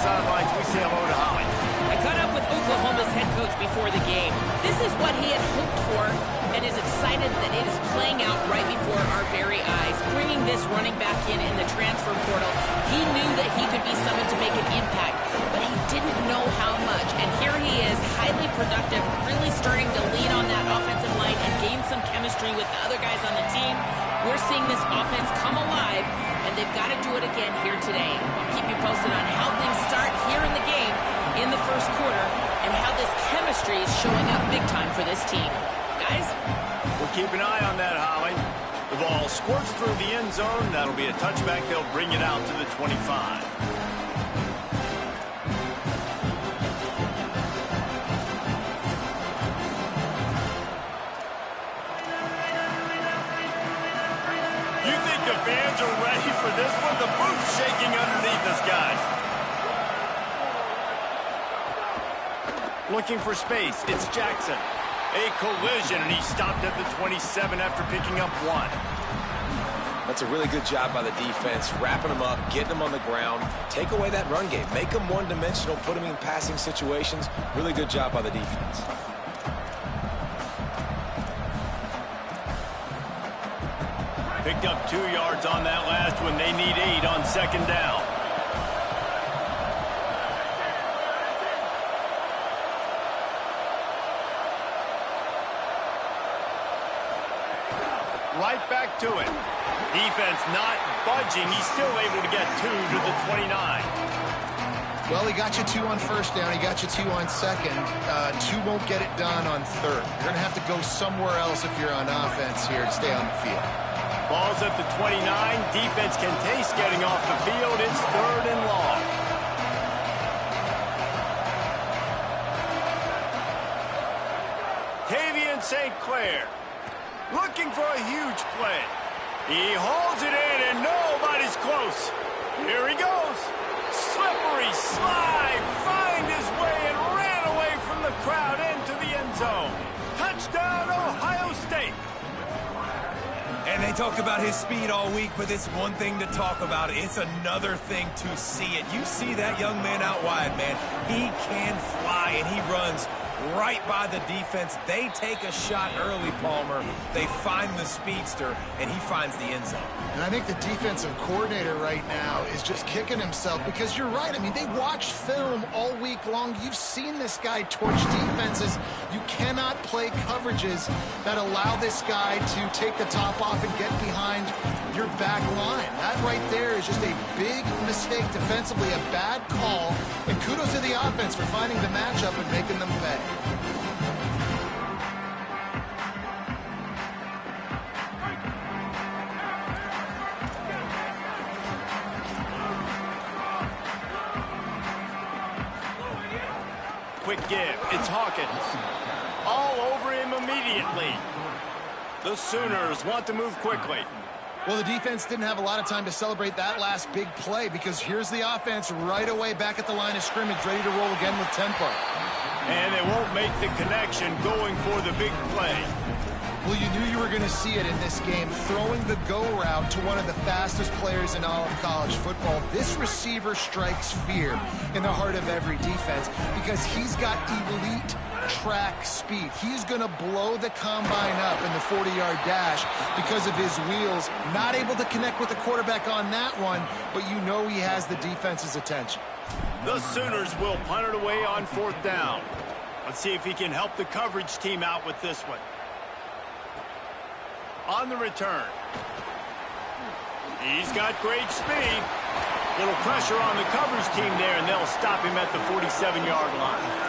sidelines, we say hello to Holly. I caught up with Oklahoma's head coach before the game. This is what he had hoped for and is excited that it is playing out right before our very eyes. Bringing this running back in the transfer portal, he knew that he could be summoned to make an impact, but he didn't know how much. And here he is, highly productive, really starting to lean on that offensive line and gain some chemistry with the other guys on the team. We're seeing this offense come alive, and they've got to do it again here today. I'll keep you posted on how things start here in the game in the first quarter and how this chemistry is showing up big time for this team. Guys? We'll keep an eye on that, Holly. The ball squirts through the end zone. That'll be a touchback. They'll bring it out to the 25. You think the fans are ready for this one? The booth's shaking underneath us, guys. Looking for space. It's Jackson. A collision, and he stopped at the 27 after picking up 1. That's a really good job by the defense, wrapping them up, getting them on the ground. Take away that run game. Make them one-dimensional, put them in passing situations. Really good job by the defense. Picked up 2 yards on that last one. They need 8 on second down. Right back to it. Defense not budging. He's still able to get 2 to the 29. Well, he got you 2 on first down. He got you 2 on second. 2 won't get it done on third. You're going to have to go somewhere else if you're on offense here to stay on the field. Ball's at the 29. Defense can taste getting off the field. It's 3rd and long. Tavian St. Clair looking for a huge play. He holds it in, and nobody's close. Here he goes. Slippery slide. Find his way and ran away from the crowd into the end zone. Touchdown, Ohio State. And they talked about his speed all week, but it's one thing to talk about. It's another thing to see it. You see that young man out wide, man. He can fly, and he runs right by the defense. They take a shot early, Palmer. They find the speedster, and he finds the end zone. And I think the defensive coordinator right now is just kicking himself because you're right. I mean, they watched film all week long. You've seen this guy torch defenses. You cannot play coverages that allow this guy to take the top off and get behind your back line. That right there is just a big mistake defensively, a bad call. And kudos to the offense for finding the matchup and making them pay. Quick give. It's Hawkins. All over him immediately. The Sooners want to move quickly. Well, the defense didn't have a lot of time to celebrate that last big play because here's the offense right away back at the line of scrimmage, ready to roll again with tempo. And they won't make the connection going for the big play. Well, you knew you were going to see it in this game, throwing the go route to one of the fastest players in all of college football. This receiver strikes fear in the heart of every defense because he's got elite track speed. He's going to blow the combine up in the 40-yard dash because of his wheels. Not able to connect with the quarterback on that one, but you know he has the defense's attention. The Sooners will punt it away on 4th down. Let's see if he can help the coverage team out with this one. On the return. He's got great speed. Little pressure on the coverage team there, and they'll stop him at the 47-yard line.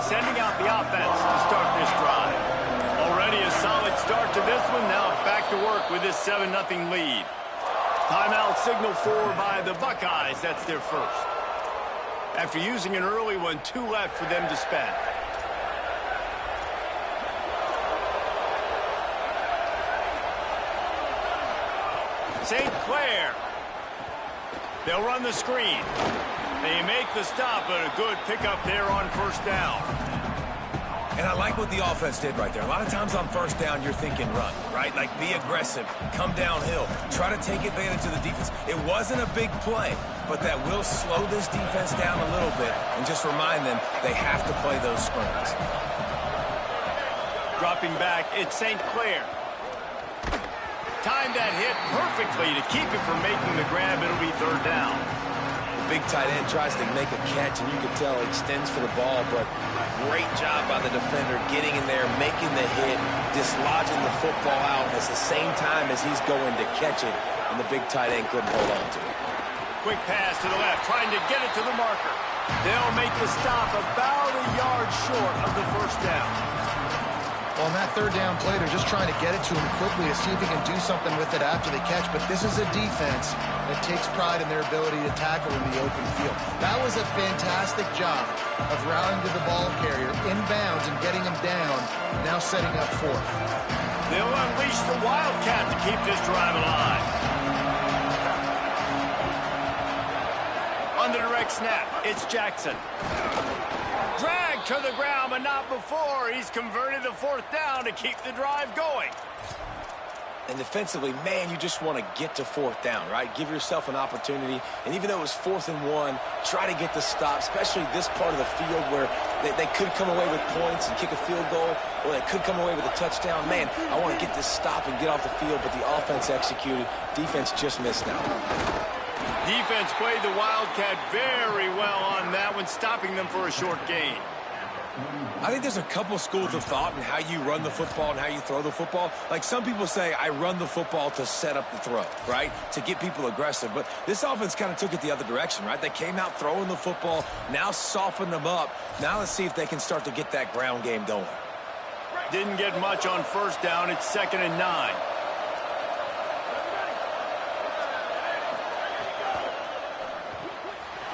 Sending out the offense to start this drive. Already a solid start to this one. Now back to work with this 7-0 lead. Timeout signal for by the Buckeyes. That's their first. After using an early one, 2 left for them to spend. St. Clair. They'll run the screen. They make the stop, but a good pickup there on first down. And I like what the offense did right there. A lot of times on first down, you're thinking run, right? Like be aggressive, come downhill, try to take advantage of the defense. It wasn't a big play, but that will slow this defense down a little bit and just remind them they have to play those screens. Dropping back, it's St. Clair. Timed that hit perfectly to keep him from making the grab. It'll be third down. The big tight end tries to make a catch, and you can tell he extends for the ball, but great job by the defender getting in there, making the hit, dislodging the football out at the same time as he's going to catch it, and the big tight end couldn't hold on to it. Quick pass to the left, trying to get it to the marker. They'll make the stop about a yard short of the first down. On that third down play, they're just trying to get it to him quickly to see if he can do something with it after they catch. But this is a defense that takes pride in their ability to tackle in the open field. That was a fantastic job of rallying to the ball carrier inbounds and getting him down, now setting up fourth. They'll unleash the Wildcat to keep this drive alive. On the direct snap, it's Jackson. Dragged to the ground, but not before. He's converted the fourth down to keep the drive going. And defensively, man, you just want to get to fourth down, right? Give yourself an opportunity. And even though it was 4th and 1, try to get the stop, especially this part of the field where they could come away with points and kick a field goal, or they could come away with a touchdown. Man, I want to get this stop and get off the field, but the offense executed. Defense just missed out. Defense played the Wildcat very well on that one, stopping them for a short gain. I think there's a couple schools of thought in how you run the football and how you throw the football. Like some people say, I run the football to set up the throw, right? To get people aggressive. But this offense kind of took it the other direction, right? They came out throwing the football, now softened them up. Now let's see if they can start to get that ground game going. Didn't get much on first down. It's 2nd and 9.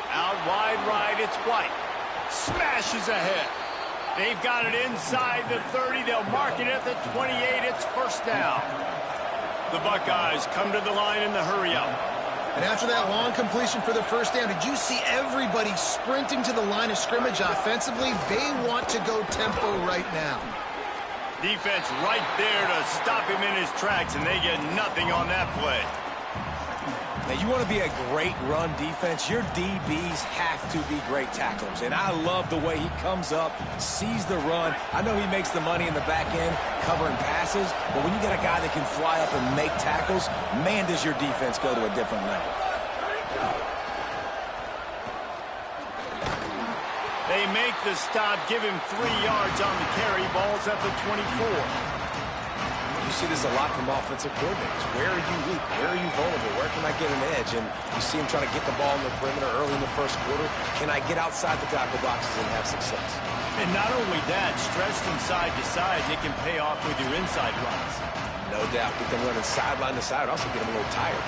Out wide right, it's White. Smashes ahead. They've got it inside the 30. They'll mark it at the 28. It's first down. The Buckeyes come to the line in the hurry-up. And after that long completion for the first down, did you see everybody sprinting to the line of scrimmage offensively? They want to go tempo right now. Defense right there to stop him in his tracks, and they get nothing on that play. Now, you want to be a great run defense, your DBs have to be great tacklers. And I love the way he comes up, sees the run. I know he makes the money in the back end covering passes, but when you get a guy that can fly up and make tackles, man, does your defense go to a different level. They make the stop, give him 3 yards on the carry. Ball's at the 24. You see this a lot from offensive coordinators. Where are you weak? Where are you vulnerable? Where can I get an edge? And you see him trying to get the ball in the perimeter early in the first quarter. Can I get outside the tackle boxes and have success? And not only that, stretch them side to side, and it can pay off with your inside runs. No doubt. Get them running sideline to side. Also get them a little tired.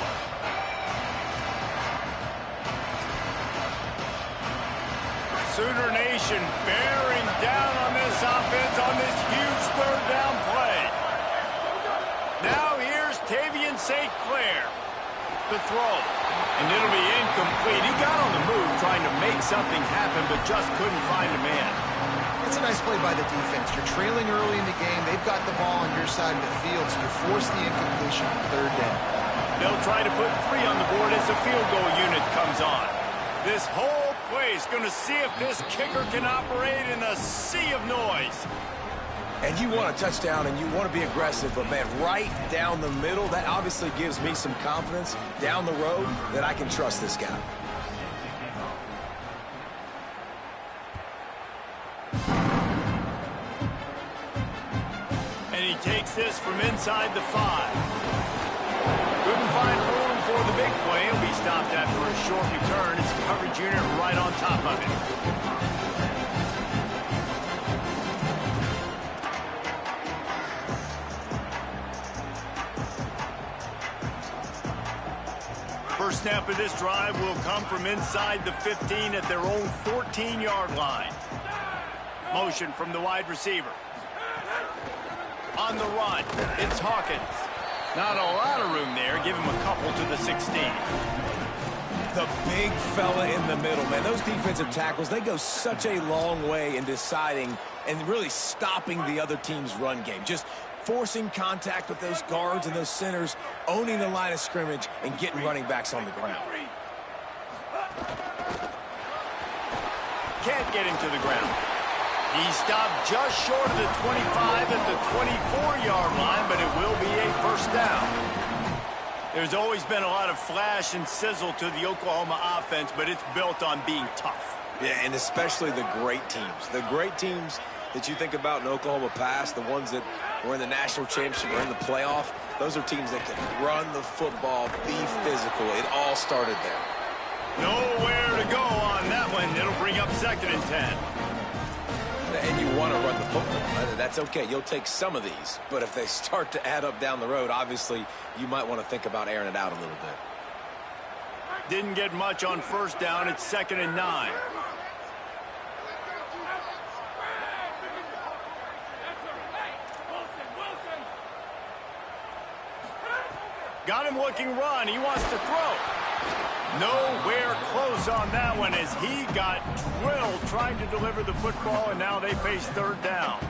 Sooner Nation bearing down on this offense on this huge third down play. Now here's Tavian St. Clair. The throw. And it'll be incomplete. He got on the move trying to make something happen, but just couldn't find a man. It's a nice play by the defense. You're trailing early in the game. They've got the ball on your side of the field, so you force the incompletion on third down. They'll try to put 3 on the board as the field goal unit comes on. This whole play is going to see if this kicker can operate in a sea of noise. And you want a touchdown and you want to be aggressive, but man, right down the middle, that obviously gives me some confidence down the road that I can trust this guy. And he takes this from inside the 5. Couldn't find room for the big play. He'll be stopped after a short return. It's a coverage unit right on top of it. First snap of this drive will come from inside the 15 at their own 14-yard line. Motion from the wide receiver. On the run, it's Hawkins. Not a lot of room there. Give him a couple to the 16. The big fella in the middle, man. Those defensive tackles, they go such a long way in deciding and really stopping the other team's run game. Just forcing contact with those guards and those centers, owning the line of scrimmage, and getting running backs on the ground. Can't get him to the ground. He stopped just short of the 25 at the 24-yard line, but it will be a first down. There's always been a lot of flash and sizzle to the Oklahoma offense, but it's built on being tough. Yeah, and especially the great teams. The great teams that you think about in Oklahoma past, the ones that were in the national championship or in the playoff, those are teams that can run the football, be physical. It all started there. Nowhere to go on that one. It'll bring up 2nd and 10. And you want to run the football. That's okay. You'll take some of these. But if they start to add up down the road, obviously, you might want to think about airing it out a little bit. Didn't get much on first down. It's 2nd and 9. Got him looking run. He wants to throw. Nowhere close on that one as he got drilled trying to deliver the football, and now they face 3rd down.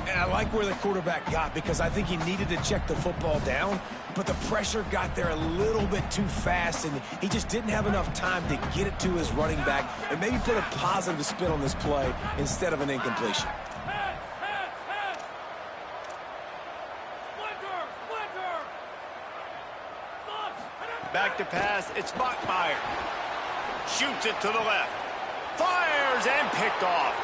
And I like where the quarterback got because I think he needed to check the football down, but the pressure got there a little bit too fast, and he just didn't have enough time to get it to his running back and maybe put a positive spin on this play instead of an incompletion. Back to pass, it's Bachmeyer. Shoots it to the left. Fires and picked off.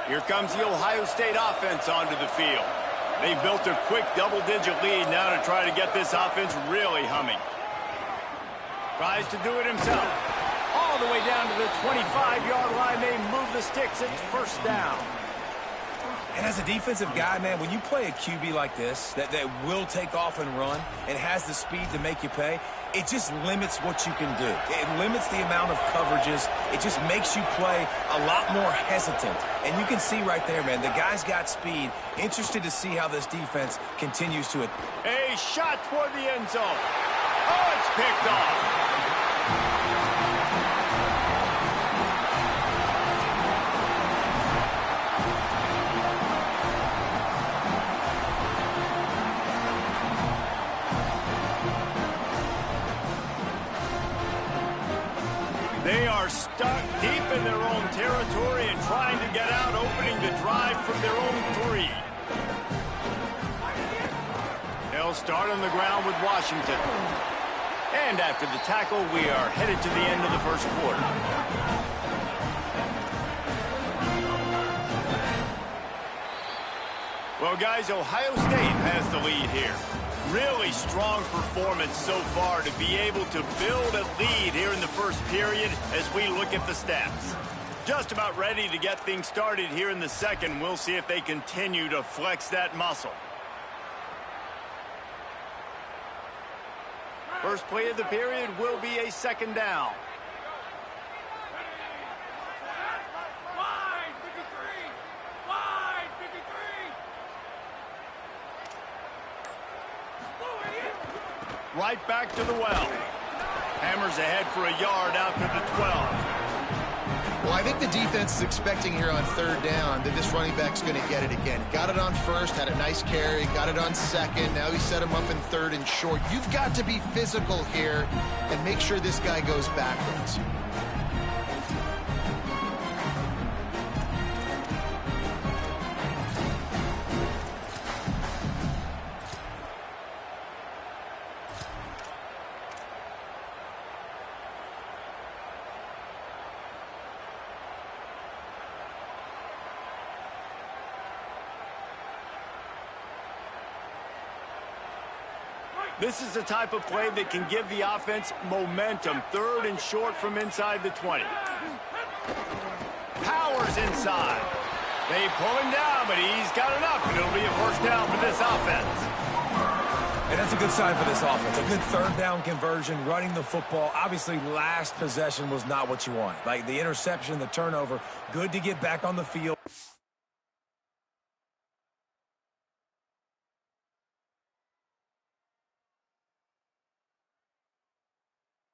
Here comes the Ohio State offense onto the field. They've built a quick double-digit lead now to try to get this offense really humming. Tries to do it himself. All the way down to the 25-yard line. They move the sticks. It's first down. And as a defensive guy, man, when you play a QB like this that will take off and run and has the speed to make you pay, it just limits what you can do. It limits the amount of coverages. It just makes you play a lot more hesitant. And you can see right there, man, the guy's got speed. Interested to see how this defense continues to... A shot toward the end zone. Oh, it's picked off. They are stuck deep in their own territory and trying to get out, opening the drive from their own 3. They'll start on the ground with Washington. And after the tackle, we are headed to the end of the first quarter. Well, guys, Ohio State has the lead here. Really strong performance so far to be able to build a lead here in the first period as we look at the stats. Just about ready to get things started here in the second. We'll see if they continue to flex that muscle. First play of the period will be a 2nd down. Right back to the well. Hammers ahead for a yard out to the 12. Well, I think the defense is expecting here on 3rd down that this running back's going to get it again. Got it on 1st, had a nice carry, got it on 2nd. Now he set him up in 3rd and short. You've got to be physical here and make sure this guy goes backwards. This is the type of play that can give the offense momentum. 3rd and short from inside the 20. Powers inside. They pull him down, but he's got enough, and it'll be a first down for this offense. And that's a good sign for this offense. A good third down conversion, running the football. Obviously, last possession was not what you want. Like the interception, the turnover, good to get back on the field.